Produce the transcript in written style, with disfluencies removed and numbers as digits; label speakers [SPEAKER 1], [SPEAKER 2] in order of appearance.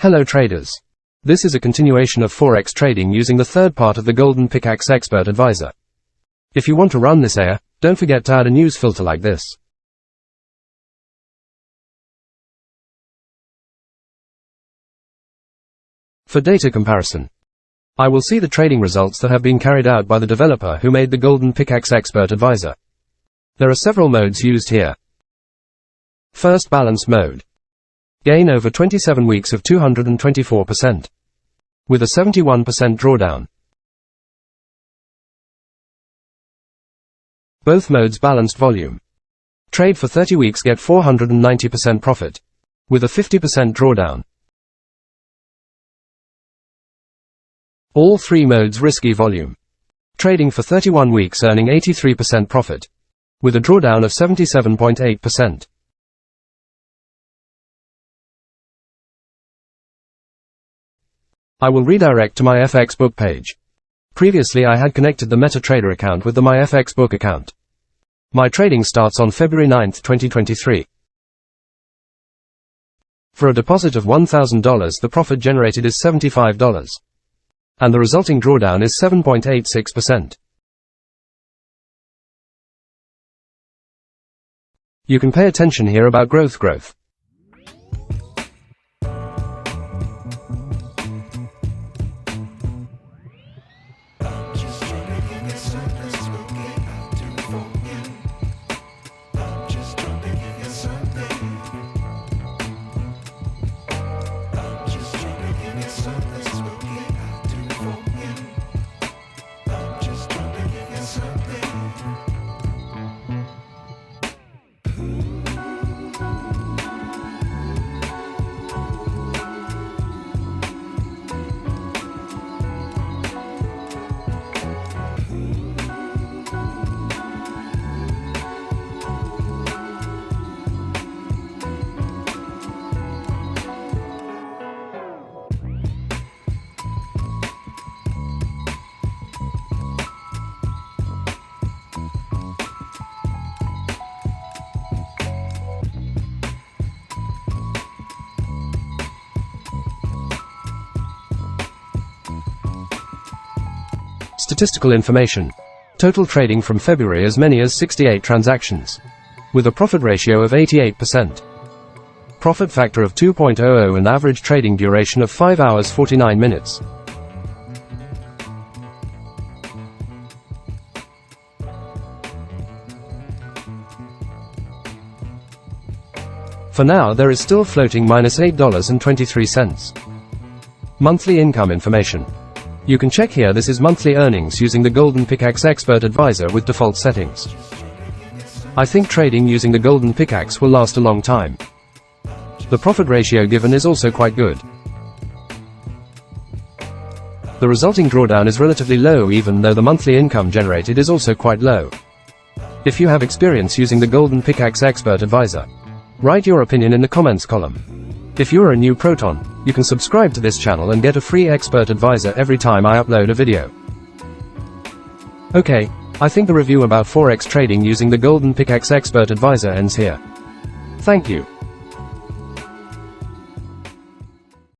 [SPEAKER 1] Hello traders. This is a continuation of Forex trading using the third part of the Golden Pickaxe Expert Advisor. If you want to run this AI, don't forget to add a news filter like this. For data comparison, I will see the trading results that have been carried out by the developer who made the Golden Pickaxe Expert Advisor. There are several modes used here. First, balance mode. Gain over 27 weeks of 224%. With a 71% drawdown. Both modes balanced volume. Trade for 30 weeks, get 490% profit. With a 50% drawdown. All three modes risky volume. Trading for 31 weeks, earning 83% profit. With a drawdown of 77.8%. I will redirect to my Myfxbook page. Previously I had connected the MetaTrader account with the Myfxbook account. My trading starts on February 9, 2023. For a deposit of $1,000, the profit generated is $75. And the resulting drawdown is 7.86%. You can pay attention here about growth. Statistical information. Total trading from February, as many as 68 transactions. With a profit ratio of 88%. Profit factor of 2.00 and average trading duration of 5 hours 49 minutes. For now there is still floating -$8.23. Monthly income information. You can check here. This is monthly earnings using the Golden Pickaxe Expert Advisor with default settings. I think trading using the Golden Pickaxe will last a long time. The profit ratio given is also quite good. The resulting drawdown is relatively low, even though the monthly income generated is also quite low. If you have experience using the Golden Pickaxe Expert Advisor, write your opinion in the comments column. If you are a new Proton, you can subscribe to this channel and get a free expert advisor every time I upload a video. Okay, I think the review about Forex trading using the Golden Pickaxe Expert Advisor ends here. Thank you.